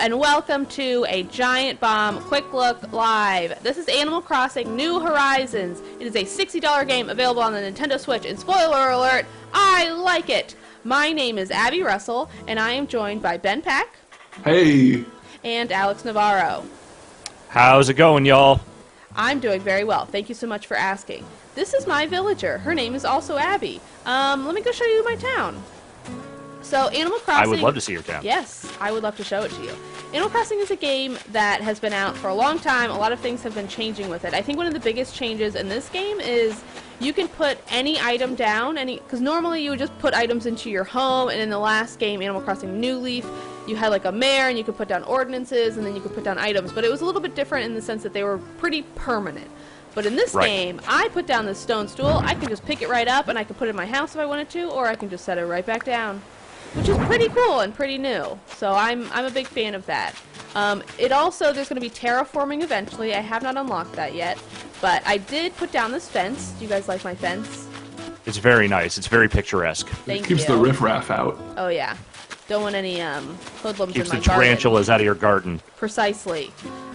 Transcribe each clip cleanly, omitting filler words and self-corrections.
and welcome to a Giant Bomb Quick Look Live. This is Animal Crossing New Horizons. It is a $60 game available on the Nintendo Switch, and spoiler alert, I like it! My name is Abby Russell, and I am joined by Ben Pack. Hey! And Alex Navarro. How's it going, y'all? I'm doing very well. Thank you so much for asking. This is my villager. Her name is also Abby. Let me go show you my town. So, Animal Crossing... I would love to see your town. Yes, I would love to show it to you. Animal Crossing is a game that has been out for a long time. A lot of things have been changing with it. I think one of the biggest changes in this game is you can put any item down, because normally you would just put items into your home, and in the last game, Animal Crossing New Leaf, you had like a mare, and you could put down ordinances, and then you could put down items. But it was a little bit different in the sense that they were pretty permanent. But in this game, I put down this stone stool. I can just pick it right up, and I can put it in my house if I wanted to, or I can just set it right back down, which is pretty cool and pretty new. So I'm a big fan of that. It also, there's going to be terraforming eventually. I have not unlocked that yet, but I did put down this fence. Do you guys like my fence? It's very nice. It's very picturesque. Thank you. Keeps the riffraff out. Oh yeah. Don't want any hoodlums Keeps in my the tarantulas out of your garden. Precisely.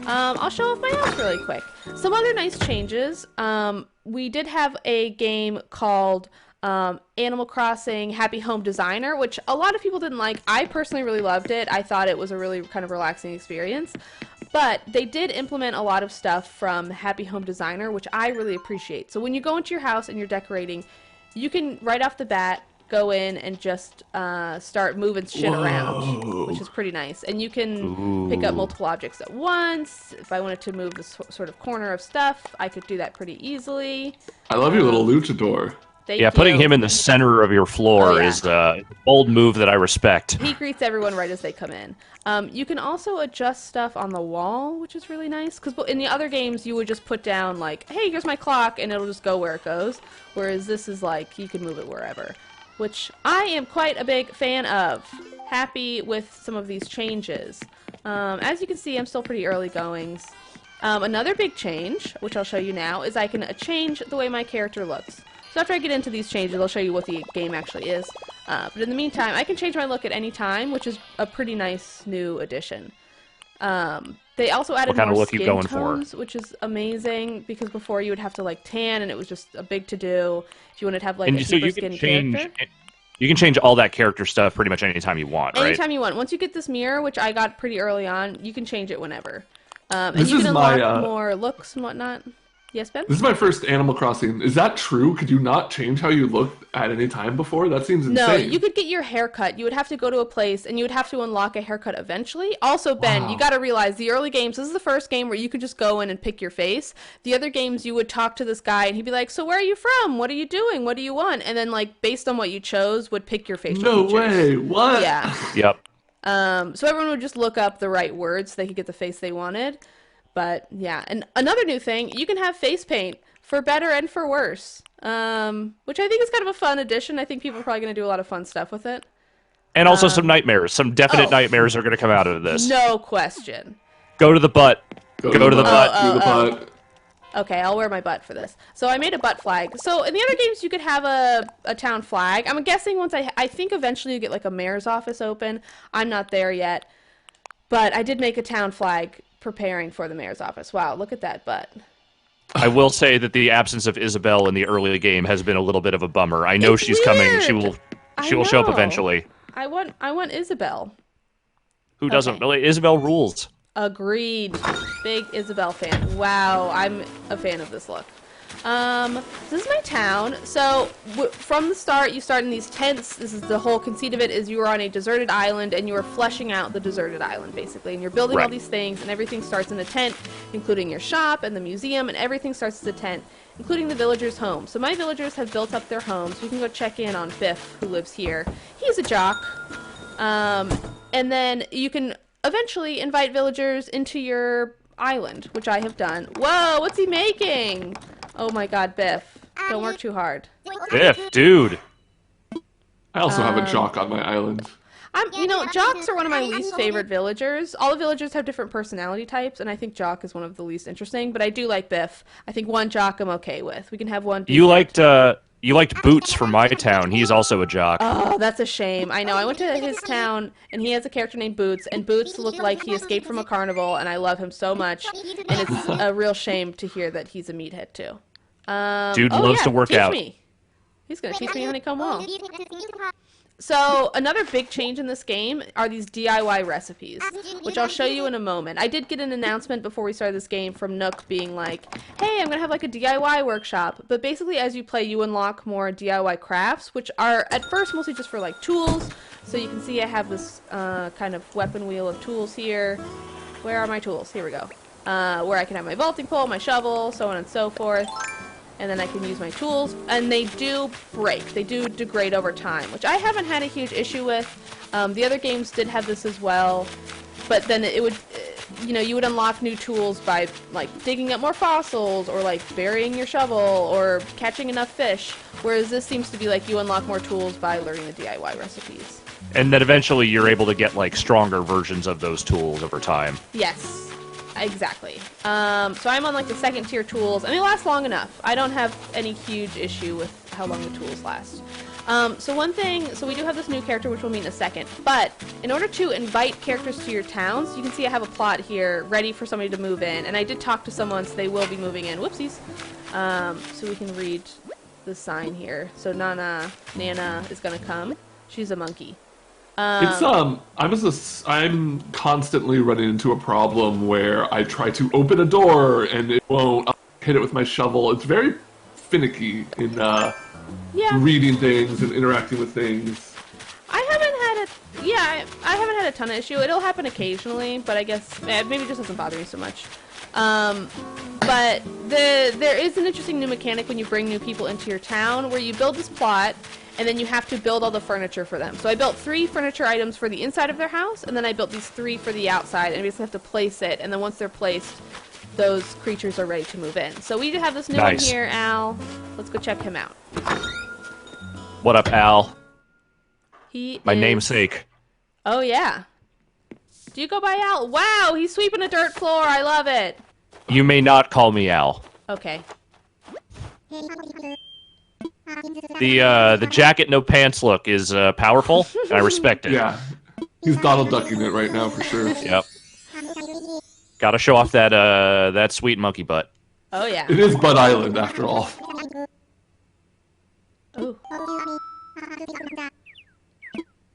I'll show off my house really quick. Some other nice changes. We did have a game called Animal Crossing Happy Home Designer, which a lot of people didn't like. I personally really loved it. I thought it was a really kind of relaxing experience. But they did implement a lot of stuff from Happy Home Designer, which I really appreciate. So when you go into your house and you're decorating, you can right off the bat go in and just start moving shit around, which is pretty nice. And you can pick up multiple objects at once. If I wanted to move this sort of corner of stuff, I could do that pretty easily. I love your little luchador. Thank you. Putting him in the center of your floor is a bold move that I respect. He greets everyone right as they come in. You can also adjust stuff on the wall, which is really nice, because in the other games you would just put down like, hey, here's my clock, and it'll just go where it goes, whereas this is like, you can move it wherever, which I am quite a big fan of. Happy with some of these changes. As you can see, I'm still pretty early goings. Another big change, which I'll show you now, is I can change the way my character looks. So after I get into these changes, I'll show you what the game actually is. But in the meantime, I can change my look at any time, which is a pretty nice new addition. They also added more skin tones, which is amazing, because before you would have to like tan, and it was just a big to-do if you wanted to have like a super skin character. You can change all that character stuff pretty much anytime you want, right? Anytime you want. Once you get this mirror, which I got pretty early on, you can change it whenever. And you can unlock more looks and whatnot. Yes, Ben? This is my first Animal Crossing. Is that true? Could you not change how you looked at any time before? That seems insane. No, you could get your hair cut. You would have to go to a place, and you would have to unlock a haircut eventually. Also, Ben, you got to realize, the early games, this is the first game where you could just go in and pick your face. The other games, you would talk to this guy, and he'd be like, so where are you from? What are you doing? What do you want? And then, like, based on what you chose, would pick your facial features. No way. What? Yeah. Yep. So everyone would just look up the right words so they could get the face they wanted. But, yeah. And another new thing, you can have face paint. For better and for worse, which I think is kind of a fun addition. I think people are probably going to do a lot of fun stuff with it. And also some nightmares. Some definite nightmares are going to come out of this. No question. Go to the butt. Go to the butt. Okay, I'll wear my butt for this. So I made a butt flag. So in the other games, you could have a town flag. I'm guessing once I think eventually you get like a mayor's office open. I'm not there yet. But I did make a town flag preparing for the mayor's office. Wow, look at that butt. I will say that the absence of Isabelle in the early game has been a little bit of a bummer. I know she's coming. She will show up eventually. I want Isabelle. Who doesn't? Really? Isabelle rules. Agreed. Big Isabelle fan. Wow, I'm a fan of this look. This is my town. So from the start, you start in these tents. This is the whole conceit of it, is you are on a deserted island, and you are fleshing out the deserted island, basically. And you're building all these things, and everything starts in a tent, including your shop and the museum, and everything starts as a tent, including the villagers' home. So my villagers have built up their homes. We can go check in on Biff, who lives here. He's a jock. And then you can eventually invite villagers into your island, which I have done. Whoa, what's he making? Oh my god, Biff. Don't work too hard. Biff, dude. I also have a jock on my island. You know, jocks are one of my least favorite villagers. All the villagers have different personality types, and I think jock is one of the least interesting, but I do like Biff. I think one jock I'm okay with. We can have one. You liked You liked Boots from my town. He's also a jock. Oh, that's a shame. I know. I went to his town, and he has a character named Boots, and Boots looked like he escaped from a carnival, and I love him so much. And it's a real shame to hear that he's a meathead too. Dude loves to work out. Teach me. He's gonna teach me honeycomb wall. So another big change in this game are these DIY recipes, which I'll show you in a moment. I did get an announcement before we started this game from Nook being like, hey, I'm going to have like a DIY workshop. But basically as you play, you unlock more DIY crafts, which are at first mostly just for like tools. So you can see I have this kind of weapon wheel of tools here. Where are my tools? Here we go. Where I can have my vaulting pole, my shovel, so on and so forth. And then I can use my tools, and they do break. They do degrade over time, which I haven't had a huge issue with. The other games did have this as well, but then it would, you would unlock new tools by like digging up more fossils, or like burying your shovel, or catching enough fish. Whereas this seems to be like you unlock more tools by learning the DIY recipes. And then eventually you're able to get like stronger versions of those tools over time. Yes. Exactly. So I'm on like the second tier tools, and they last long enough. I don't have any huge issue with how long the tools last. So we do have this new character, which we'll meet in a second, but in order to invite characters to your towns, you can see I have a plot here ready for somebody to move in, and I did talk to someone, so they will be moving in. Whoopsies. So we can read the sign here. So Nana is gonna come. She's a monkey. I'm constantly running into a problem where I try to open a door and it won't. I'll hit it with my shovel. It's very finicky in reading things and interacting with things. I haven't had a ton of issue. It'll happen occasionally, but I guess maybe it just doesn't bother me so much. But there is an interesting new mechanic when you bring new people into your town, where you build this plot, and then you have to build all the furniture for them. So I built 3 furniture items for the inside of their house, and then I built these 3 for the outside, and you basically have to place it, and then once they're placed, those creatures are ready to move in. So we have this new one here, Al. Let's go check him out. What up, Al? My My namesake. Oh, yeah. Do you go by Al? Wow, he's sweeping a dirt floor. I love it. You may not call me Al. Okay. The jacket no pants look is powerful, and I respect it. Yeah, he's Donald Ducking it right now for sure. Yep. Gotta show off that sweet monkey butt. Oh yeah. It is Bud Island after all. Ooh.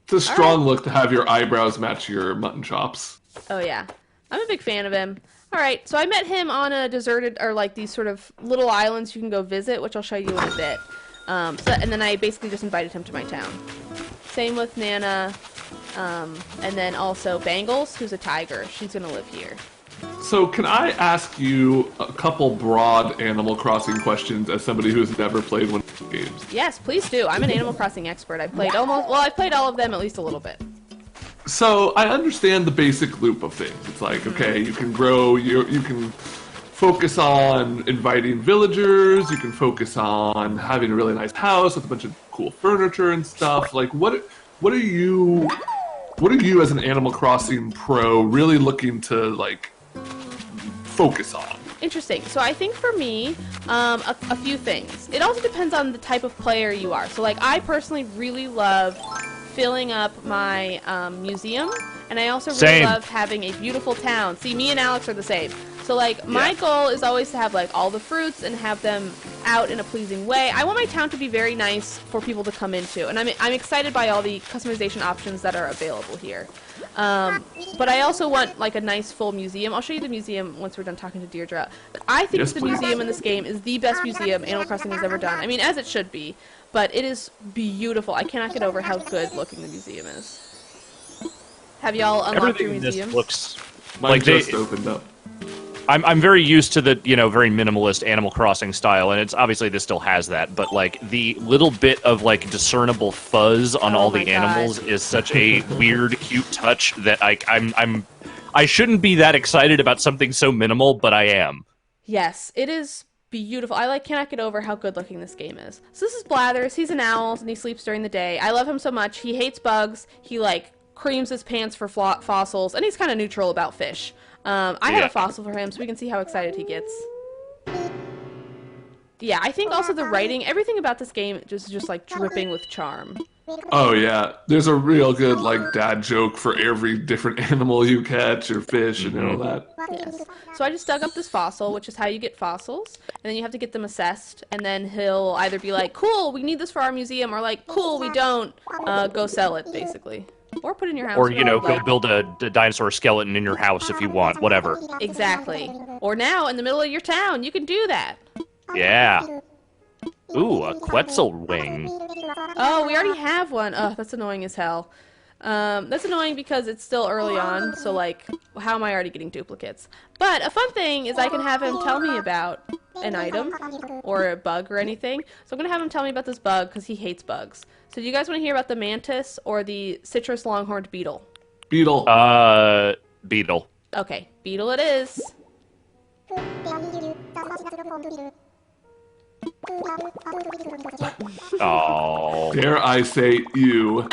It's a strong look to have your eyebrows match your mutton chops. Oh yeah. I'm a big fan of him. Alright, so I met him on a deserted, or like these sort of little islands you can go visit, which I'll show you in a bit. And then I basically just invited him to my town. Same with Nana, and then also Bangles, who's a tiger. She's gonna live here. So can I ask you a couple broad Animal Crossing questions as somebody who has never played one of the games? Yes, please do. I'm an Animal Crossing expert. I've played I've played all of them at least a little bit. So I understand the basic loop of things. It's like, okay, you can grow, you can focus on inviting villagers, you can focus on having a really nice house with a bunch of cool furniture and stuff. Like, what are you as an Animal Crossing pro really looking to like focus on? Interesting. So I think for me, a few things. It also depends on the type of player you are. So like I personally really love filling up my museum, and I also really love having a beautiful town. See, me and Alex are the same. So like my goal is always to have like all the fruits and have them out in a pleasing way. I want my town to be very nice for people to come into, and I'm excited by all the customization options that are available here. But I also want like a nice full museum. I'll show you the museum once we're done talking to Deirdre. But I think the museum in this game is the best museum Animal Crossing has ever done. I mean, as it should be, but it is beautiful. I cannot get over how good looking the museum is. Have y'all unlocked your museums? Looks Mine just opened up. I'm very used to the, very minimalist Animal Crossing style, and it's obviously this still has that, but like the little bit of like discernible fuzz on all the animals is such a weird, cute touch that I shouldn't be that excited about something so minimal, but I am. Yes, it is beautiful. I cannot get over how good looking this game is. So this is Blather. He's an owl, and he sleeps during the day. I love him so much. He hates bugs. He like creams his pants for fossils, and he's kind of neutral about fish. I have a fossil for him, so we can see how excited he gets. Yeah, I think also the writing, everything about this game just like dripping with charm. Oh yeah, there's a real good like dad joke for every different animal you catch or fish and all that. Yes. So I just dug up this fossil, which is how you get fossils, and then you have to get them assessed, and then he'll either be like, cool, we need this for our museum, or like, cool, we don't, go sell it, basically. Or put it in your house. Or, go build a dinosaur skeleton in your house if you want, whatever. Exactly. Or now, in the middle of your town, you can do that. Yeah. Ooh, a Quetzal wing. Oh, we already have one. Oh, that's annoying as hell. That's annoying because it's still early on, so like, how am I already getting duplicates? But a fun thing is I can have him tell me about an item or a bug or anything. So I'm gonna have him tell me about this bug because he hates bugs. So do you guys want to hear about the mantis or the citrus longhorned beetle? Beetle. Beetle. Okay, beetle it is. Oh. Dare I say you?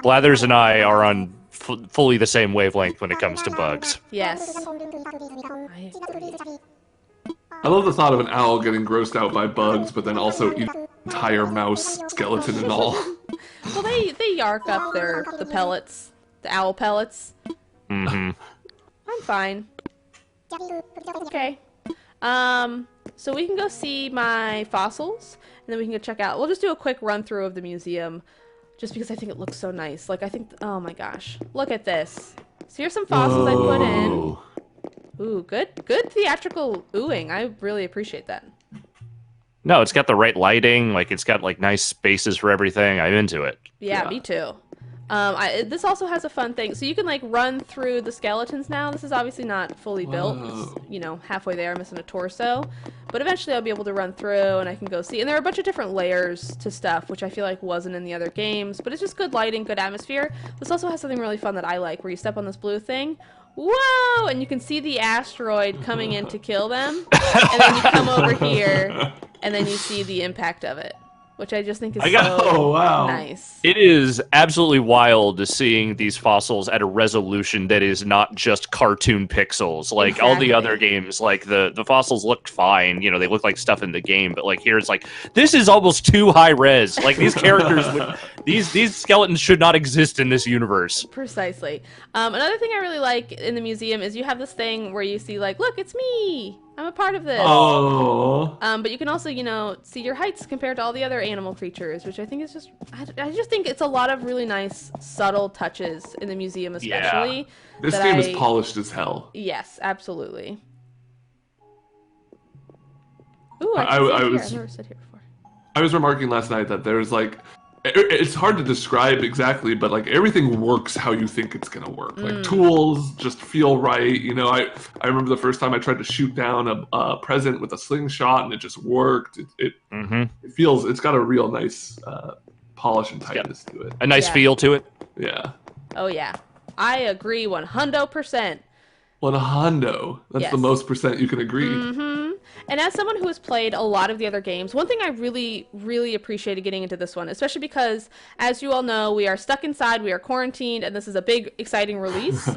Blathers and I are on fully the same wavelength when it comes to bugs. Yes. I agree. I love the thought of an owl getting grossed out by bugs, but then also eating an entire mouse skeleton and all. Well, they yark up the pellets, the owl pellets. Mm-hmm. I'm fine. Okay. So we can go see my fossils, and then we can go check out. We'll just do a quick run through of the museum, just because I think it looks so nice. Like oh my gosh, look at this. So here's some fossils I put in. Ooh, good theatrical oohing. I really appreciate that. No, it's got the right lighting. Like, it's got, like, nice spaces for everything. I'm into it. Yeah, me too. This also has a fun thing. So you can, like, run through the skeletons now. This is obviously not fully built. It's, halfway there, missing a torso. But eventually I'll be able to run through, and I can go see. And there are a bunch of different layers to stuff, which I feel like wasn't in the other games. But it's just good lighting, good atmosphere. This also has something really fun that I like, where you step on this blue thing. Whoa! And you can see the asteroid coming in to kill them. And then you come over here, and then you see the impact of it. Which I just think is nice. It is absolutely wild seeing these fossils at a resolution that is not just cartoon pixels. Like, all the other games, like, the fossils looked fine. They look like stuff in the game. But, like, here it's like, this is almost too high res. Like, these characters, these skeletons should not exist in this universe. Precisely. Another thing I really like in the museum is you have this thing where you see, like, look, it's me! I'm a part of this. Oh. But you can also, see your heights compared to all the other animal creatures, which I think is just, I just think it's a lot of really nice, subtle touches in the museum, especially. Yeah. This game is polished as hell. Yes, absolutely. Ooh, I've never sit here before. I was remarking last night that there's like, it's hard to describe exactly, but like everything works how you think it's gonna work. Like tools just feel right. I remember the first time I tried to shoot down a present with a slingshot and it just worked. It feels, it's got a real nice polish and tightness to it. A nice feel to it. Yeah. Oh yeah, I agree 100%. Well, a hundo. That's the most percent you can agree. And as someone who has played a lot of the other games, one thing I really, really appreciated getting into this one, especially because, as you all know, we are stuck inside, we are quarantined, and this is a big, exciting release.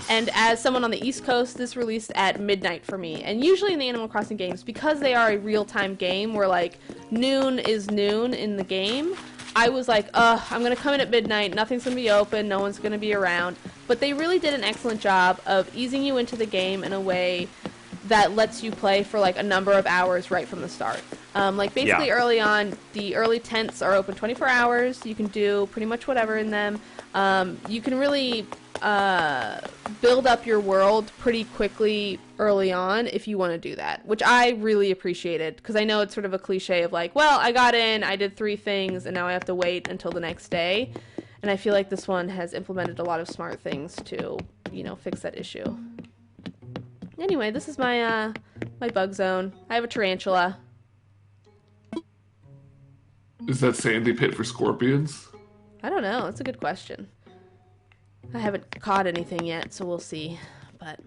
And as someone on the East Coast, this released at midnight for me. And usually in the Animal Crossing games, because they are a real-time game where, like, noon is noon in the game, I was like, I'm going to come in at midnight, nothing's going to be open, no one's going to be around. But they really did an excellent job of easing you into the game in a way that lets you play for like a number of hours right from the start. Basically early on, the early tents are open 24 hours. You can do pretty much whatever in them. You can really build up your world pretty quickly early on if you want to do that, which I really appreciated, because I know it's sort of a cliche of like, well, I got in, I did 3 things, and now I have to wait until the next day. And I feel like this one has implemented a lot of smart things to, fix that issue. Anyway, this is my my bug zone. I have a tarantula. Is that sandy pit for scorpions? I don't know. That's a good question. I haven't caught anything yet, so we'll see. But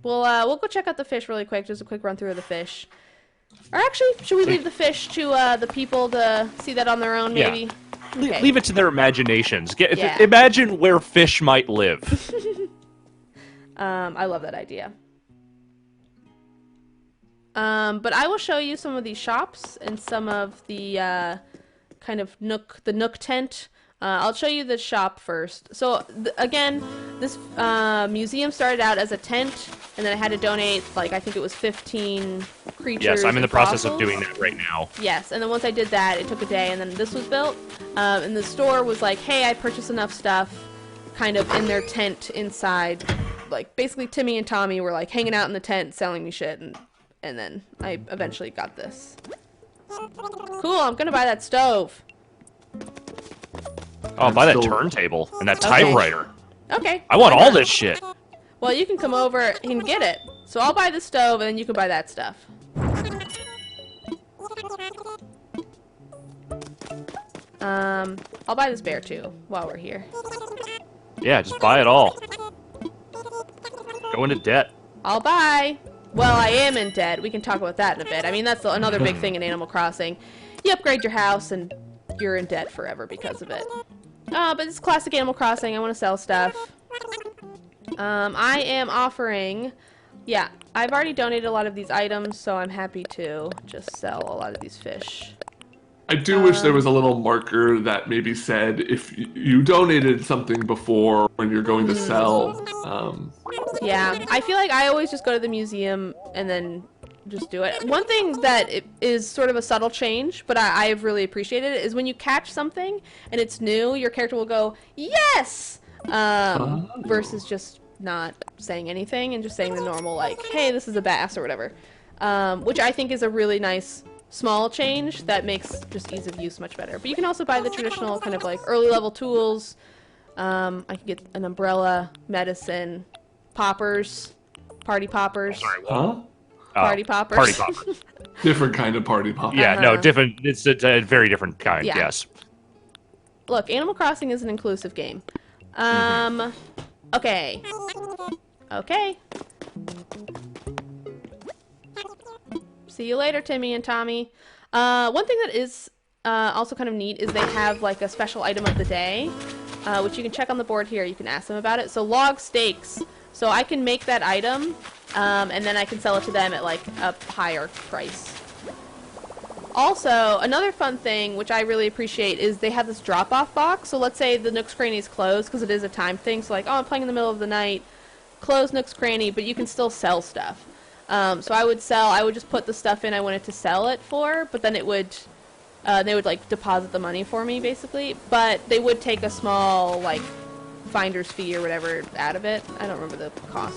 we'll go check out the fish really quick. Just a quick run through of the fish. Or actually, should we leave the fish to the people to see that on their own? Maybe. Yeah. Okay. Leave it to their imaginations. Imagine where fish might live. I love that idea. But I will show you some of these shops and some of the kind of the Nook tent. I'll show you the shop first. So again, this museum started out as a tent, and then I had to donate, like, I think it was 15 creatures. Yes, I'm in the process fossils. of doing that right now. Yes, and then once I did that, it took a day, and then this was built. And the store was like, hey, I purchased enough stuff, kind of in their tent inside. Like, basically Timmy and Tommy were like hanging out in the tent selling me shit, and then I eventually got this. Cool, I'm gonna buy that stove. Oh, buy that turntable and that typewriter. Okay. I want all this shit. Well, you can come over and get it. So I'll buy the stove, and then you can buy that stuff. I'll buy this bear too while we're here. Yeah, just buy it all. Go into debt. I'll buy. Well, I am in debt. We can talk about that in a bit. I mean, that's another big thing in Animal Crossing. You upgrade your house, and you're in debt forever because of it. But it's classic Animal Crossing. I want to sell stuff. I am offering... Yeah, I've already donated a lot of these items, so I'm happy to just sell a lot of these fish. I do wish there was a little marker that maybe said if you donated something before when you're going to sell. Yeah, I feel like I always just go to the museum and then just do it. One thing that is sort of a subtle change, but I've really appreciated it, is when you catch something and it's new, your character will go, yes! Versus just not saying anything and just saying the normal, like, hey, this is a bass or whatever. Which I think is a really nice small change that makes just ease of use much better. But you can also buy the traditional kind of like early level tools. I can get an umbrella, medicine, poppers, party poppers. Sorry, what? Huh? Party poppers. Party poppers. Different kind of party popper. Yeah, no, different. It's a very different kind. Yeah. Yes. Look, Animal Crossing is an inclusive game. Okay. Okay. See you later, Timmy and Tommy. One thing that is also kind of neat is they have like a special item of the day, which you can check on the board here. You can ask them about it. So log steaks. So I can make that item, and then I can sell it to them at like a higher price. Also, another fun thing, which I really appreciate, is they have this drop-off box. So let's say the Nook's Cranny is closed, because it is a time thing. So like, oh, I'm playing in the middle of the night, close Nook's Cranny, but you can still sell stuff. So I would just put the stuff in I wanted to sell it for, but then they would like deposit the money for me, basically. But they would take a small, like, finder's fee or whatever out of it. I don't remember the cost,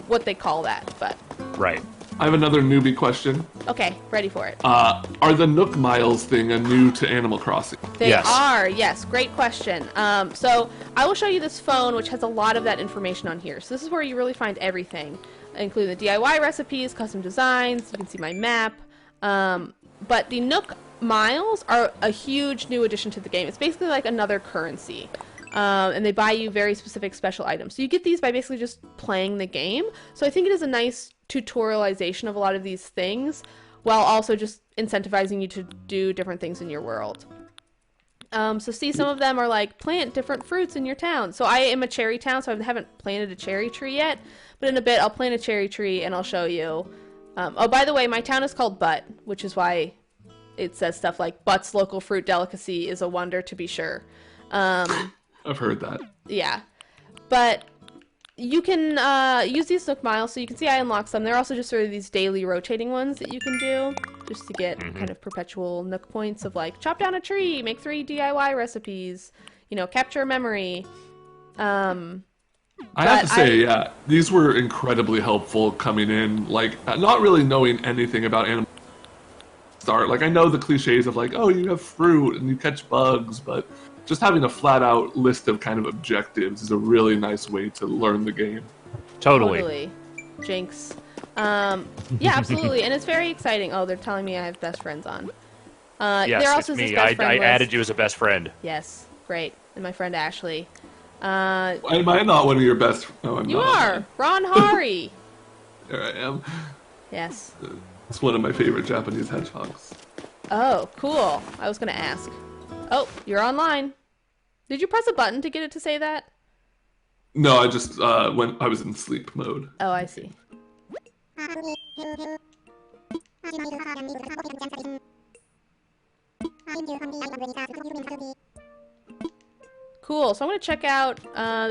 what they call that, but. Right. I have another newbie question. Okay, ready for it. Are the Nook Miles thing a new to Animal Crossing? They Yes. are, yes. Great question. So I will show you this phone, which has a lot of that information on here. So this is where you really find everything, including the DIY recipes, custom designs. You can see my map. But the Nook Miles are a huge new addition to the game. It's basically like another currency. And they buy you very specific special items. So you get these by basically just playing the game. So I think it is a nice tutorialization of a lot of these things, while also just incentivizing you to do different things in your world. So see, some of them are like, plant different fruits in your town. So I am a cherry town, so I haven't planted a cherry tree yet. But in a bit, I'll plant a cherry tree and I'll show you. Oh, by the way, my town is called Butt, which is why it says stuff like, Butt's local fruit delicacy is a wonder to be sure. I've heard that. Yeah. But you can use these Nook Miles, so you can see I unlock some. They're also just sort of these daily rotating ones that you can do, just to get kind of perpetual Nook points of like, chop down a tree, make 3 DIY recipes, you know, capture a memory. I have to say, yeah, these were incredibly helpful coming in, like, not really knowing anything about Animal Start. Like, I know the cliches of like, oh, you have fruit and you catch bugs, but just having a flat-out list of kind of objectives is a really nice way to learn the game. Totally. Jinx. Yeah, absolutely. And it's very exciting. Oh, they're telling me I have best friends on. Yes, there it's also is this me. best I friend list. added you as a best friend. Yes, great. And my friend Ashley. Am I not one of your best? No, I'm You not. are! Ron Hari! There I am. Yes. It's one of my favorite Japanese hedgehogs. Oh, cool. I was gonna ask. Oh, you're online. Did you press a button to get it to say that? No, I just when I was in sleep mode. Oh, I see. Cool. So I'm going to check out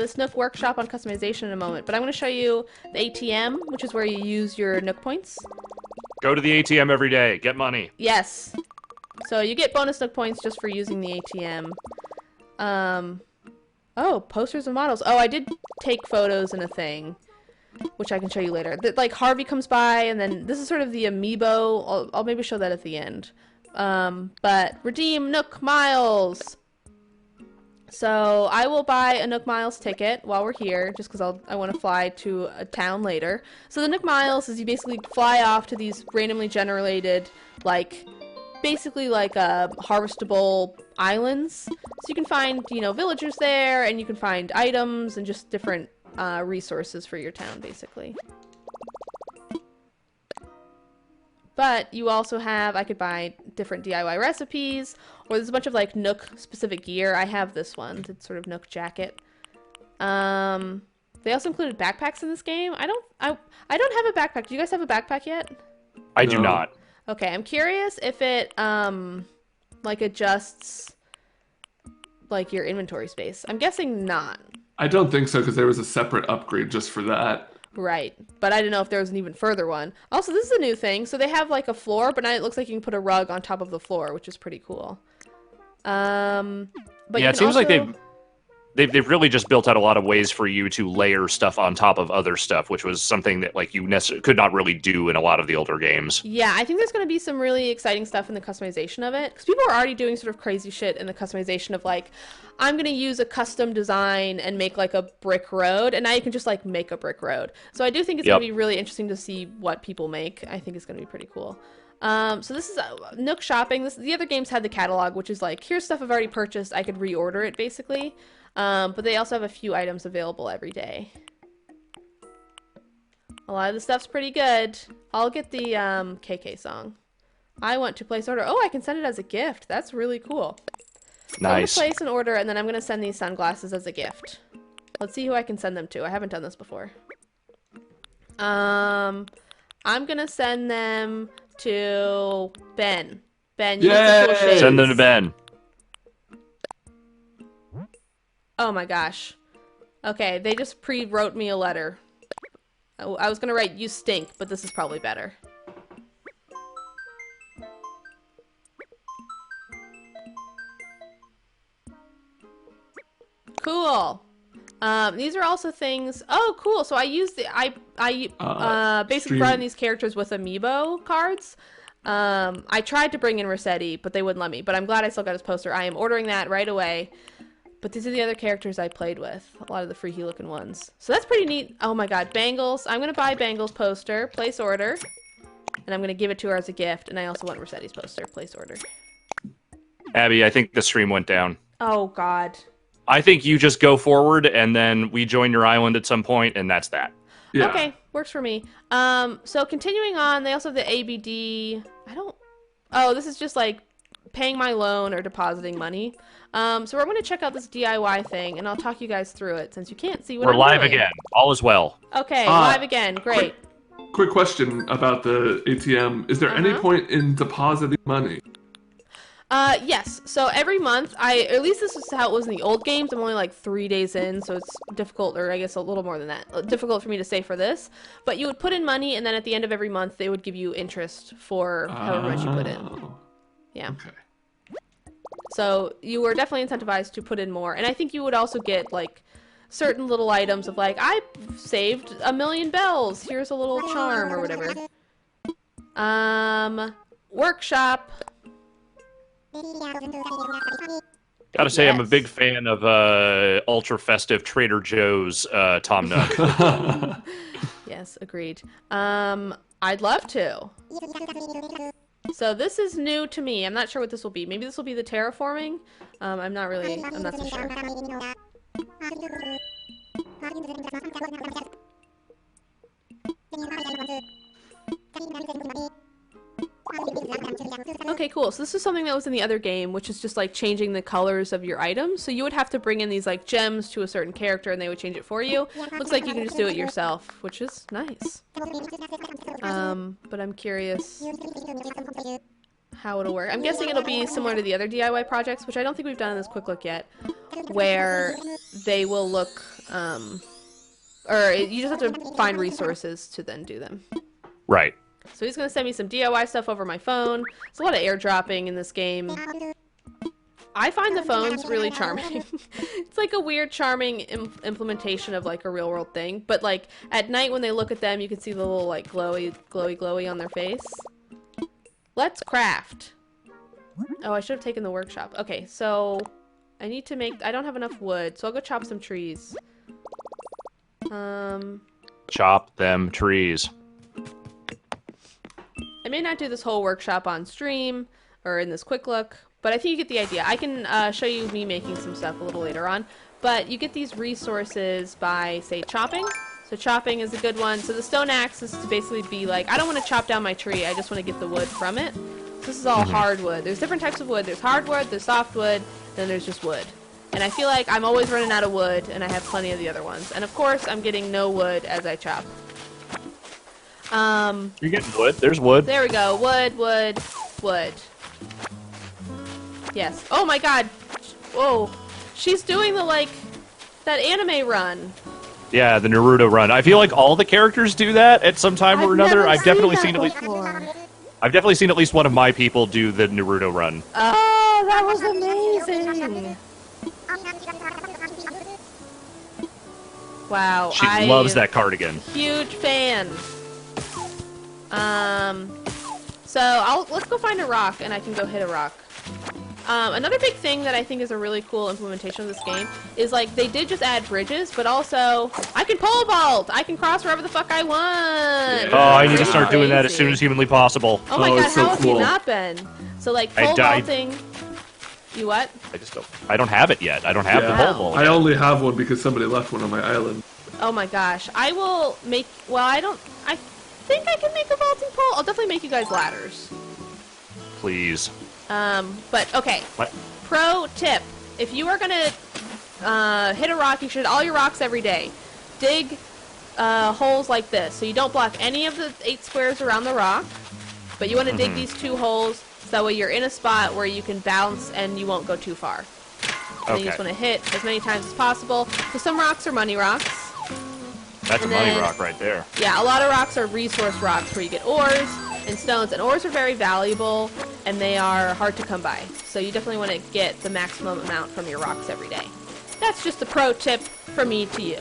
this Nook workshop on customization in a moment, but I'm going to show you the ATM, which is where you use your Nook points. Go to the ATM every day. Get money. Yes. So you get bonus Nook points just for using the ATM. Oh, posters of models. Oh, I did take photos in a thing, which I can show you later. Like Harvey comes by, and then this is sort of the amiibo. I'll maybe show that at the end. But redeem Nook Miles. So I will buy a Nook Miles ticket while we're here, just because I want to fly to a town later. So the Nook Miles is you basically fly off to these randomly generated, like, basically like harvestable islands. So you can find, you know, villagers there, and you can find items and just different resources for your town, basically. But you also have, I could buy different DIY recipes, or there's a bunch of like Nook specific gear. I have this one, it's sort of Nook jacket. They also included backpacks in this game. I don't have a backpack. Do you guys have a backpack yet? I do not. Okay, I'm curious if it like adjusts like your inventory space. I'm guessing not. I don't think so because there was a separate upgrade just for that. Right, but I didn't know if there was an even further one. Also, this is a new thing. So they have like a floor, but now it looks like you can put a rug on top of the floor, which is pretty cool. But yeah, it seems like they've really just built out a lot of ways for you to layer stuff on top of other stuff, which was something that like you could not really do in a lot of the older games. Yeah, I think there's going to be some really exciting stuff in the customization of it, because people are already doing sort of crazy shit in the customization of like, I'm going to use a custom design and make like a brick road, and now you can just like make a brick road. So I do think it's going to be really interesting to see what people make. I think it's going to be pretty cool. So this is Nook Shopping. The other games had the catalog, which is like, here's stuff I've already purchased. I could reorder it basically. But they also have a few items available every day. A lot of the stuff's pretty good. I'll get the KK song. I want to place order. Oh, I can send it as a gift. That's really cool. So Nice. I'm going to place an order, and then I'm going to send these sunglasses as a gift. Let's see who I can send them to. I haven't done this before. I'm going to send them to Ben. Ben, you have the cool shades. Send them to Ben. Oh my gosh. Okay, they just pre-wrote me a letter. I was gonna write, you stink, but this is probably better. Cool. These are also things. Oh, cool. So I used I basically brought in these characters with amiibo cards. I tried to bring in Rossetti, but they wouldn't let me. But I'm glad I still got his poster. I am ordering that right away. But these are the other characters I played with. A lot of the freaky looking ones. So that's pretty neat. Oh my god, Bangles. I'm gonna buy Bangles poster, place order. And I'm gonna give it to her as a gift. And I also want Rossetti's poster, place order. Abby, I think the stream went down. Oh god. I think you just go forward, and then we join your island at some point, and that's that. Yeah. Okay, works for me. So continuing on, they also have the ABD. Oh, this is just like paying my loan or depositing money. So we're going to check out this DIY thing, and I'll talk you guys through it since you can't see what I'm doing. We're live again. All is well. Okay, live again. Great. Quick question about the ATM. Is there any point in depositing money? Yes. So every month, at least this is how it was in the old games. I'm only like 3 days in, so it's difficult, or I guess a little more than that, difficult for me to say for this. But you would put in money, and then at the end of every month, they would give you interest for however much you put in. Yeah. Okay. So you were definitely incentivized to put in more. And I think you would also get, like, certain little items of, like, I saved 1,000,000 bells. Here's a little charm or whatever. Workshop. Gotta say, I'm a big fan of ultra festive Trader Joe's Tom Nook. Yes, agreed. I'd love to. So this is new to me. I'm not sure what this will be. Maybe this will be the terraforming. I'm not so sure. Okay, cool. So this is something that was in the other game, which is just like changing the colors of your items. So you would have to bring in these like gems to a certain character and they would change it for you. Looks like you can just do it yourself, which is nice. But I'm curious how it'll work. I'm guessing it'll be similar to the other DIY projects, which I don't think we've done in this quick look yet, where they will look, or you just have to find resources to then do them. Right. So he's going to send me some DIY stuff over my phone. There's a lot of airdropping in this game. I find the phones really charming. It's like a weird, charming implementation of like a real world thing. But like at night when they look at them, you can see the little like glowy on their face. Let's craft. Oh, I should have taken the workshop. Okay, so I need to make... I don't have enough wood, so I'll go chop some trees. Chop them trees. I may not do this whole workshop on stream or in this quick look, but I think you get the idea. I can show you me making some stuff a little later on, but you get these resources by, say, chopping. So chopping is a good one. So the stone axe is to basically be like, I don't want to chop down my tree, I just want to get the wood from it. So this is all hardwood. There's different types of wood. There's hardwood, there's softwood, then there's just wood. And I feel like I'm always running out of wood, and I have plenty of the other ones. And of course, I'm getting no wood as I chop. You're getting wood. There's wood. There we go. Wood, wood, wood. Yes. Oh my god. Whoa. She's doing the, like, that anime run. Yeah, the Naruto run. I feel like all the characters do that at some time or another. I've definitely seen at least... I've definitely seen at least one of my people do the Naruto run. Oh, that was amazing. Wow. She loves that cardigan. Huge fan. So let's go find a rock and I can go hit a rock. Another big thing that I think is a really cool implementation of this game is like they did just add bridges, but also I can pole vault. I can cross wherever the fuck I want. Oh, I need to start doing that as soon as humanly possible. Oh my god, so how have you not been? So like pole vaulting. You what? I don't have it yet. I don't have the pole vault. I only have one because somebody left one on my island. Oh my gosh. I will make, well, I think I can make a vaulting pole. I'll definitely make you guys ladders. Please. But okay. What? Pro tip. If you are gonna hit a rock, you should hit all your rocks every day. Dig holes like this. So you don't block any of the 8 squares around the rock, but you want to dig these 2 holes so that way you're in a spot where you can bounce and you won't go too far. And then you just want to hit as many times as possible. So some rocks are money rocks. That's a money rock right there. Yeah, a lot of rocks are resource rocks where you get ores and stones. And ores are very valuable and they are hard to come by. So you definitely want to get the maximum amount from your rocks every day. That's just a pro tip from me to you.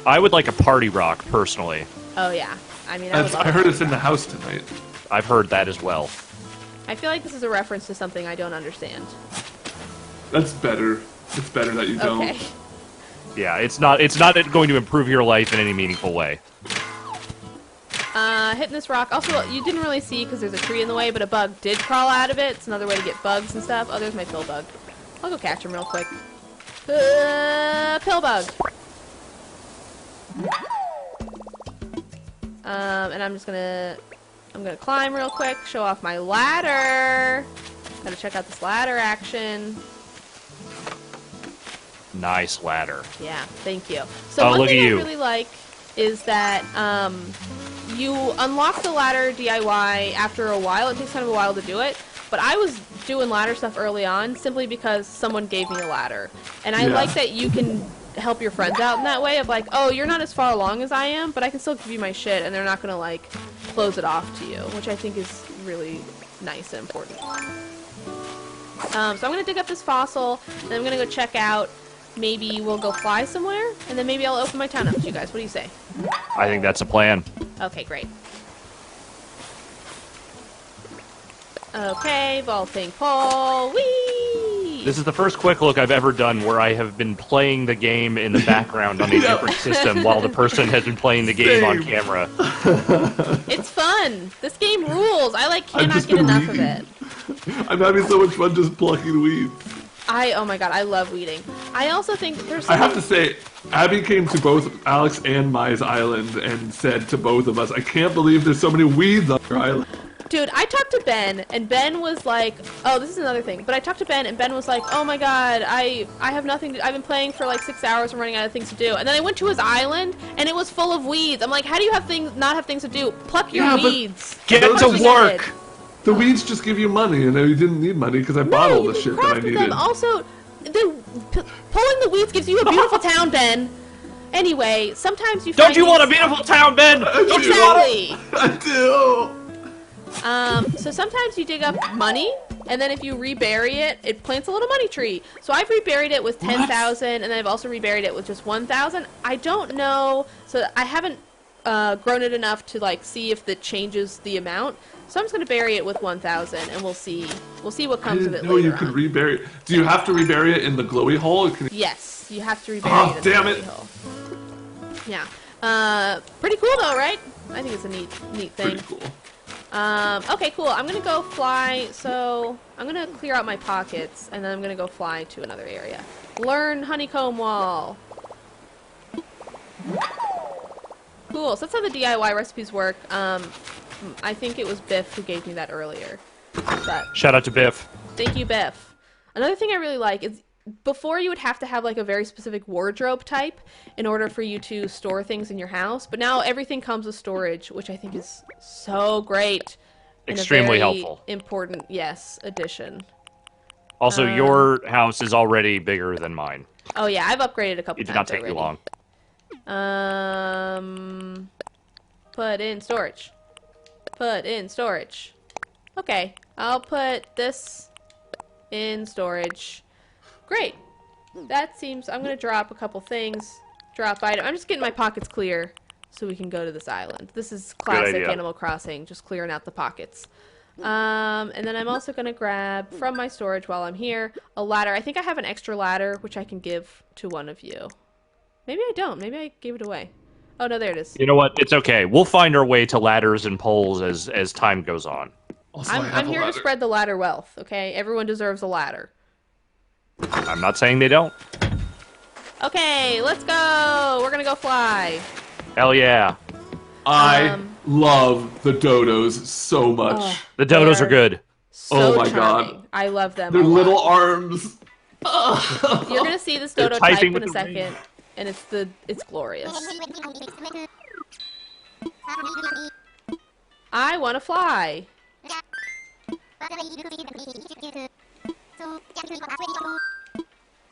I would like a party rock, personally. Oh, yeah. I mean, I heard it's in the house tonight. I've heard that as well. I feel like this is a reference to something I don't understand. That's better. It's better that you don't. Okay. Yeah, it's not going to improve your life in any meaningful way. Hitting this rock. Also, you didn't really see because there's a tree in the way, but a bug did crawl out of it. It's another way to get bugs and stuff. Oh, there's my pill bug. I'll go catch him real quick. Pill bug. And I'm gonna climb real quick, show off my ladder. Gotta check out this ladder action. Nice ladder. Yeah, thank you. So one thing I really like is that you unlock the ladder DIY after a while. It takes kind of a while to do it, but I was doing ladder stuff early on simply because someone gave me a ladder. And I like that you can help your friends out in that way of like, oh, you're not as far along as I am, but I can still give you my shit and they're not gonna like close it off to you, which I think is really nice and important. So I'm gonna dig up this fossil and I'm gonna go check out. Maybe we'll go fly somewhere, and then maybe I'll open my town up to you guys. What do you say? I think that's a plan. Okay, great. Okay, vaulting pole. Whee! This is the first quick look I've ever done where I have been playing the game in the background on a different system while the person has been playing the game on camera. It's fun. This game rules. I cannot get enough of it. I'm having so much fun just plucking weeds. Oh my god, I love weeding. I also think there's something... I have to say, Abby came to both Alex and Mai's island and said to both of us, I can't believe there's so many weeds on your island. Dude, I talked to Ben, and Ben was like, oh, this is another thing, but I talked to Ben, and Ben was like, oh my god, I have nothing to, I've been playing for like 6 hours and running out of things to do. And then I went to his island, and it was full of weeds. I'm like, how do you have not have things to do? Pluck your weeds. Get to work! The weeds just give you money, and you didn't need money because I bought all the shit that I needed. Them. Also, pulling the weeds gives you a beautiful town, Ben. Anyway, sometimes you Don't you want a beautiful town, Ben? Exactly. I do. So sometimes you dig up money, and then if you rebury it, it plants a little money tree. So I've reburied it with 10,000, and then I've also reburied it with just 1,000. I don't know, so I haven't grown it enough to like see if that changes the amount. So I'm just gonna bury it with 1,000, and we'll see what comes of it later. No, you can rebury it. Do you have to rebury it in the glowy hole? Yes, you have to rebury it in the glowy hole. Yeah. Pretty cool though, right? I think it's a neat thing. Pretty cool. Okay, cool. I'm gonna go fly, so I'm gonna clear out my pockets, and then I'm gonna go fly to another area. Learn honeycomb wall. Cool, so that's how the DIY recipes work. I think it was Biff who gave me that earlier. But shout out to Biff. Thank you, Biff. Another thing I really like is before you would have to have like a very specific wardrobe type in order for you to store things in your house, but now everything comes with storage, which I think is so great. Extremely and a very helpful. Important, yes, addition. Also, your house is already bigger than mine. Oh yeah, I've upgraded a couple times. It did not take already. you long. Put in storage. Put in storage. Okay, I'll put this in storage. Great. That seems... I'm going to drop a couple things. Drop item. I'm just getting my pockets clear so we can go to this island. This is classic Animal Crossing, just clearing out the pockets. And then I'm also going to grab from my storage while I'm here a ladder. I think I have an extra ladder, which I can give to one of you. Maybe I don't. Maybe I gave it away. Oh, no, there it is. You know what? It's okay. We'll find our way to ladders and poles as time goes on. Also, I'm here to spread the ladder wealth, okay? Everyone deserves a ladder. I'm not saying they don't. Okay, let's go! We're gonna go fly. Hell yeah. I love the Dodos so much. The Dodos are good. So oh my charming. god. I love them. Their a lot. little arms. You're gonna see this Dodo type in a second, and it's glorious. I wanna fly.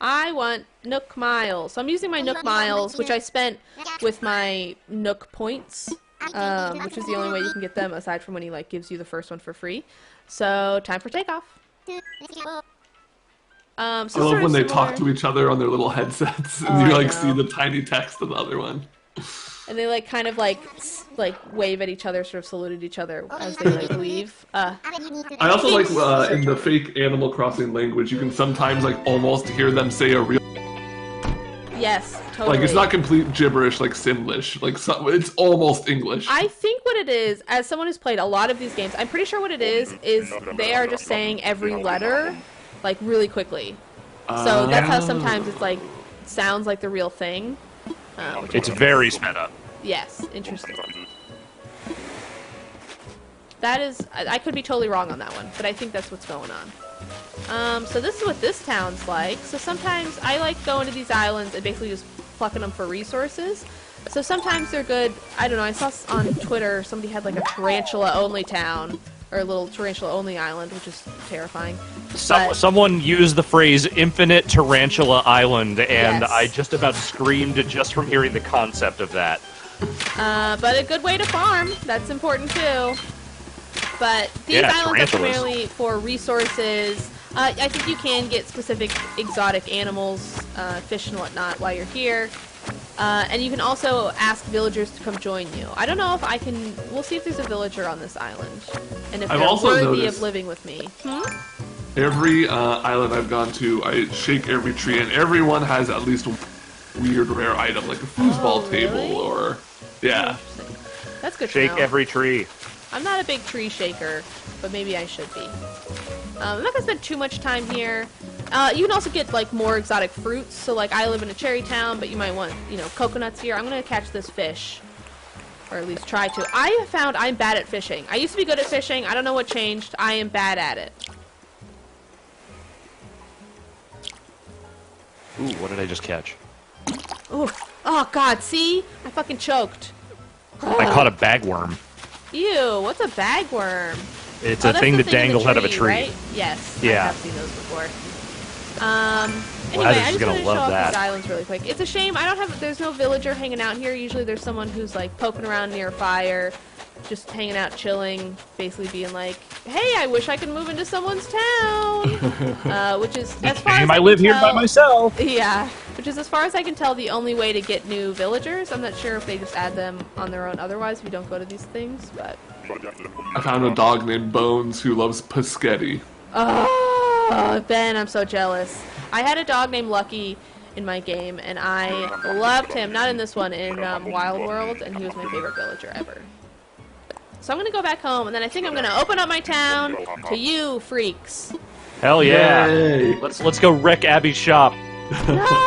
I want Nook Miles. So I'm using my Nook Miles, which I spent with my Nook points, which is the only way you can get them aside from when he like gives you the first one for free. So time for takeoff. I love when they talk to each other on their little headsets, and you like see the tiny text of the other one. And they like kind of like wave at each other, sort of salute at each other as they like leave. I also like in the fake Animal Crossing language, you can sometimes like almost hear them say a real. Yes, totally. Like it's not complete gibberish like Simlish, like it's almost English. I think what it is, as someone who's played a lot of these games, I'm pretty sure what it is they are just saying every letter like really quickly. So that's how sometimes it's like sounds like the real thing. It's very sped up. Yes, interesting. That is, I could be totally wrong on that one, but I think that's what's going on. So this is what this town's like. So sometimes I like going to these islands and basically just plucking them for resources. So sometimes they're good. I don't know, I saw on Twitter somebody had like a tarantula-only town, or a little tarantula-only island, which is terrifying. Someone used the phrase "infinite tarantula island," and Yes. I just about screamed just from hearing the concept of that. But a good way to farm. That's important too. But these islands are primarily for resources. I think you can get specific exotic animals, fish and whatnot while you're here. And you can also ask villagers to come join you. I don't know if I can... We'll see if there's a villager on this island. And if they're worthy of living with me. Every island I've gone to, I shake every tree, and everyone has at least a weird rare item, like a foosball table or... Yeah. That's good to know. Shake every tree. I'm not a big tree shaker, but maybe I should be. I'm not gonna spend too much time here. You can also get like more exotic fruits. So like I live in a cherry town, but you might want, you know, coconuts here. I'm gonna catch this fish. Or at least try to. I have found I'm bad at fishing. I used to be good at fishing. I don't know what changed. I am bad at it. Ooh, what did I just catch? Ooh. Oh, God. See? I fucking choked. I caught a bagworm. Ew. What's a bagworm? It's a thing that dangles out of a tree. Right? Yes. Yeah. I have seen those before. Anyway, Heather's I just gonna want to show love off that. these islands really quick. It's a shame I don't have. There's no villager hanging out here. Usually there's someone who's like poking around near a fire, just hanging out, chilling, basically being like, "Hey, I wish I could move into someone's town," which is as far as I live here by myself. Yeah, which is as far as I can tell the only way to get new villagers. I'm not sure if they just add them on their own otherwise if you don't go to these things, but. I found a dog named Bones who loves Paschetti. Oh, Ben, I'm so jealous. I had a dog named Lucky in my game, and I loved him. Not in this one, in Wild World, and he was my favorite villager ever. So I'm going to go back home, and then I think I'm going to open up my town to you freaks. Hell yeah! Yay. Let's go wreck Abby's shop. No!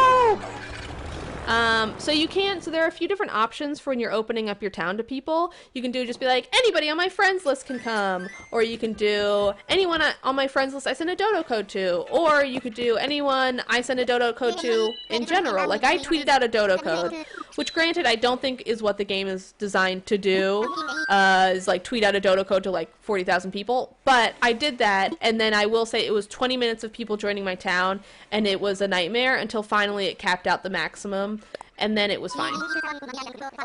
So you can, so there are a few different options for when you're opening up your town to people. You can do just be like, anybody on my friends list can come. Or you can do, anyone on my friends list I send a dodo code to. Or you could do, anyone I send a dodo code to in general. Like, I tweeted out a dodo code, which granted I don't think is what the game is designed to do, is like tweet out a dodo code to like 40,000 people. But I did that, and then I will say it was 20 minutes of people joining my town, and it was a nightmare until finally it capped out the maximum. And then it was fine.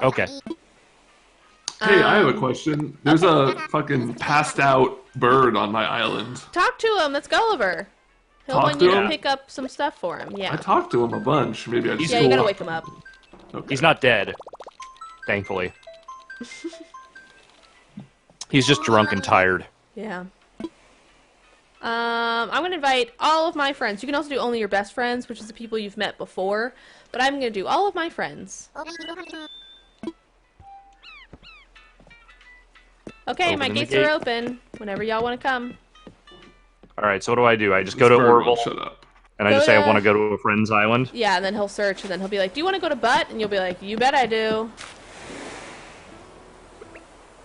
Okay. Hey, I have a question. There's a fucking passed out bird on my island. Talk to him. That's Gulliver. He'll Talk want to you to him? pick up some stuff for him. I Yeah. talked to him a bunch. Maybe I just Yeah, you gotta wake him up. Okay. He's not dead. Thankfully. He's just drunk and tired. Yeah. I'm gonna invite all of my friends. You can also do only your best friends, which is the people you've met before. But I'm gonna do all of my friends. Okay, Open my the gates gate. are open. Whenever y'all want to come. Alright, so what do? I just This go to bird Orville, won't shut up. and I Go just say I to- want to go to a friend's island? Yeah, and then he'll search, and then he'll be like, "Do you want to go to Butt?" And you'll be like, "You bet I do."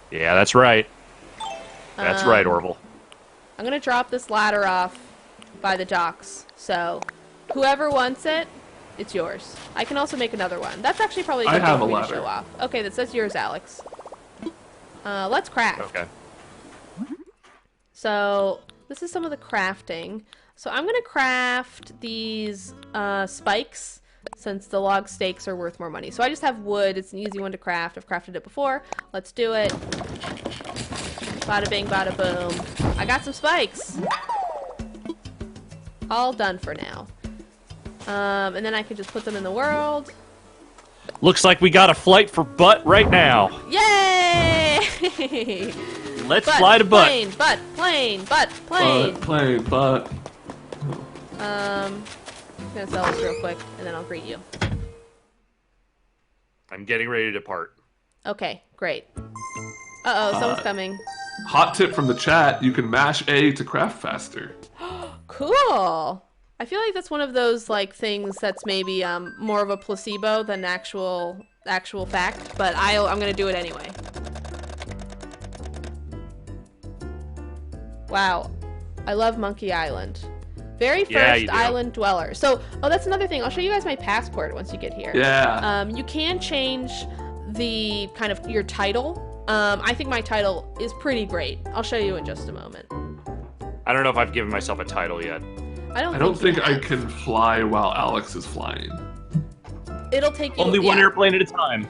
Yeah, that's right. That's right, Orville. I'm gonna drop this ladder off by the docks. So, whoever wants it, it's yours. I can also make another one. That's actually probably a I good have thing for a me to ladder. show off. Okay, that says yours, Alex. Let's craft. Okay. So, this is some of the crafting. So I'm gonna craft these spikes since the log stakes are worth more money. So I just have wood. It's an easy one to craft. I've crafted it before. Let's do it. Bada bing, bada boom. I got some spikes. All done for now. And then I can just put them in the world. Looks like we got a flight for Butt right now. Yay! Let's fly to Butt. Plane, butt, plane, butt, plane. But I'm gonna sell this real quick, and then I'll greet you. I'm getting ready to depart. Okay, great. Uh-oh, someone's coming. hot tip from the chat: you can mash A to craft faster. Cool! I feel like that's one of those, like, things that's maybe more of a placebo than actual fact, but I'm gonna do it anyway. Wow. I love Monkey Island. Very Yeah, first you do. island dweller. So, oh, that's another thing. I'll show you guys my passport once you get here. Yeah. You can change the kind of your title. I think my title is pretty great. I'll show you in just a moment. I don't know if I've given myself a title yet. I don't I don't think you I have. can fly while Alex is flying. It'll take you Only one yeah, airplane at a time.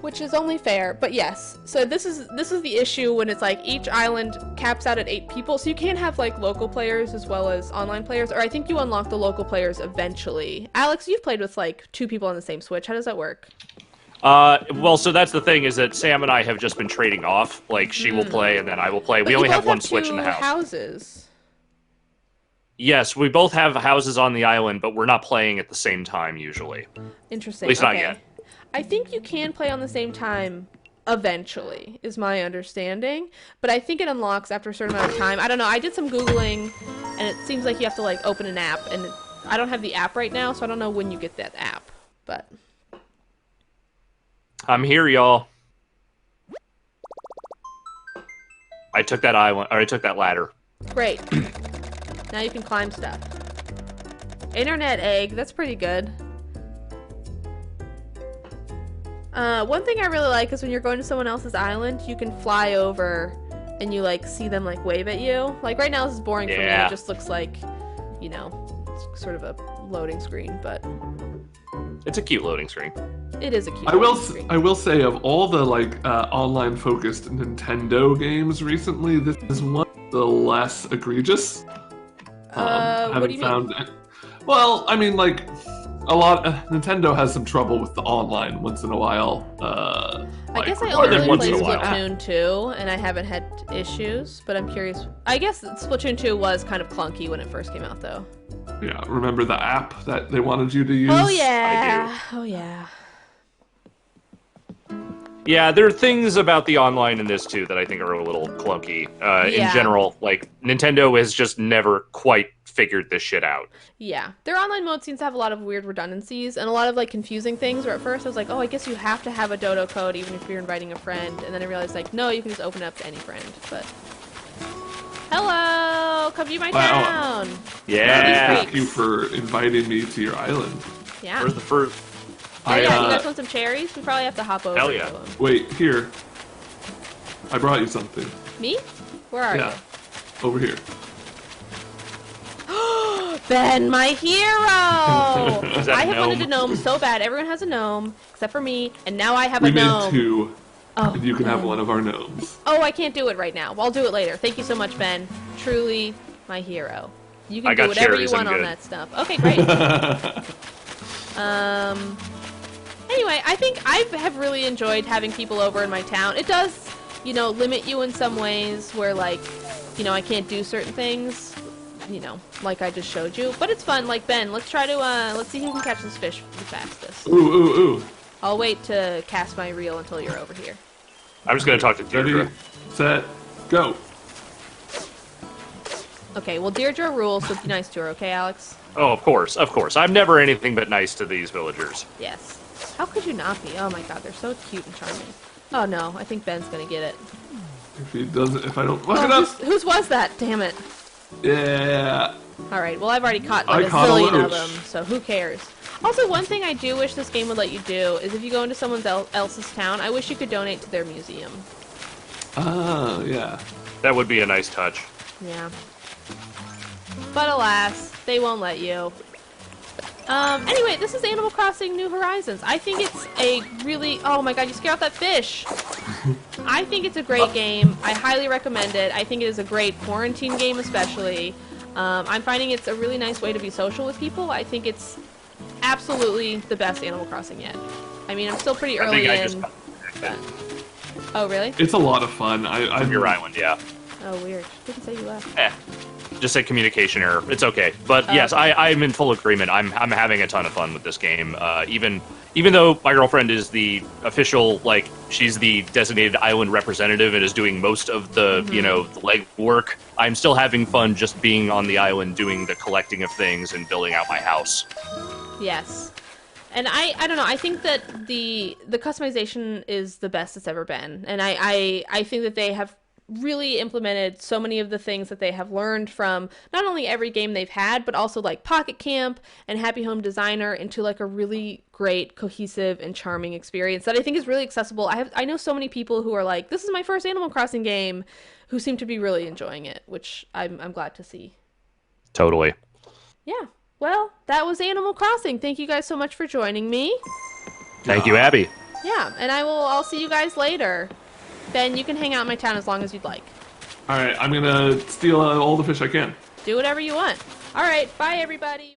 which is only fair. But yes, so this is the issue when it's like each island caps out at 8 people, so you can't have like local players as well as online players. Or I think you unlock the local players eventually. Alex, you've played with like 2 people on the same Switch. How does that work? Well, so that's the thing is that Sam and I have just been trading off. Like, she will play and then I will play. But We you only have both one Switch in the two house. Houses. Yes, we both have houses on the island, but we're not playing at the same time usually. Interesting. At least not okay. yet. I think you can play on the same time eventually, is my understanding. But I think it unlocks after a certain amount of time. I don't know. I did some Googling, and it seems like you have to, like, open an app. And I don't have the app right now, so I don't know when you get that app. But I'm here, y'all. I took that island, or I took that ladder. Great. Now you can climb stuff. Internet egg, that's pretty good. One thing I really like is when you're going to someone else's island, you can fly over and you like see them like wave at you. Like right now this is boring for me. It just looks like, you know, it's sort of a loading screen, but it's a cute loading screen. It is a cute. I will say of all the like online focused Nintendo games recently, this is one of the less egregious. What do you mean? Well, I mean, like a lot. Nintendo has some trouble with the online once in a while. I guess I only played Splatoon 2, and I haven't had issues. But I'm curious. I guess Splatoon 2 was kind of clunky when it first came out, though. Yeah, remember the app that they wanted you to use? Oh yeah. I do. Oh yeah. Yeah, there are things about the online in this too that I think are a little clunky. In general, like Nintendo has just never quite figured this shit out. Yeah, their online mode seems to have a lot of weird redundancies and a lot of like confusing things. Where at first I was like, oh, I guess you have to have a Dodo code even if you're inviting a friend, and then I realized like, no, you can just open it up to any friend. But hello, come view my town. Yeah, thank you for inviting me to your island. Yeah. Where's the first? Oh, yeah, you guys want some cherries? We probably have to hop over. Hell yeah. Wait, here. I brought you something. Me? Where are you? Over here. Ben, my hero! Is that I have gnome? wanted a gnome so bad. Everyone has a gnome, except for me, and now I have a We gnome. made two, Oh, and you can have one of our gnomes. Oh, I can't do it right now. Well, I'll do it later. Thank you so much, Ben. Truly my hero. You can do whatever you want on that stuff. Okay, great. Anyway, I think I have really enjoyed having people over in my town. It does, you know, limit you in some ways where, like, you know, I can't do certain things, you know, like I just showed you. But it's fun. Like, Ben, let's try to, let's see who can catch this fish the fastest. Ooh, ooh, ooh. I'll wait to cast my reel until you're over here. I'm just going to talk to Deirdre. Ready, set, go. Okay, well, Deirdre rules, so be nice to her, okay, Alex? Oh, of course, of course. I'm never anything but nice to these villagers. Yes. How could you not be? Oh my god, they're so cute and charming. Oh no, I think Ben's gonna get it. If he doesn't, if I don't fuck it up. Whose was that? Damn it. Yeah. Alright, well I've already caught like a zillion of them, so who cares? Also, one thing I do wish this game would let you do is if you go into someone else's town, I wish you could donate to their museum. Oh, yeah. That would be a nice touch. Yeah. But alas, they won't let you. Anyway, this is Animal Crossing New Horizons. I think it's a really... Oh my god, you scared off that fish! I think it's a great game. I highly recommend it. I think it is a great quarantine game especially. I'm finding it's a really nice way to be social with people. I think it's absolutely the best Animal Crossing yet. I mean, I'm still pretty early in. Oh, really? It's a lot of fun. I'm your island, yeah. Oh, weird. Didn't say you left. Just a communication error. It's okay. But yes, okay. I'm in full agreement. I'm having a ton of fun with this game. Even though my girlfriend is the official, like, she's the designated island representative and is doing most of the, you know, the leg work, I'm still having fun just being on the island doing the collecting of things and building out my house. Yes. And I don't know, I think that the customization is the best it's ever been. And I think that they have really implemented so many of the things that they have learned from not only every game they've had, but also like Pocket Camp and Happy Home Designer into like a really great, cohesive, and charming experience that I think is really accessible. I know so many people who are like, this is my first Animal Crossing game, who seem to be really enjoying it, which I'm glad to see. Totally. Yeah. Well, that was Animal Crossing. Thank you guys so much for joining me. Thank you, Abby. Yeah, and I'll see you guys later. Ben, you can hang out in my town as long as you'd like. Alright, I'm gonna steal all the fish I can. Do whatever you want. Alright, bye everybody.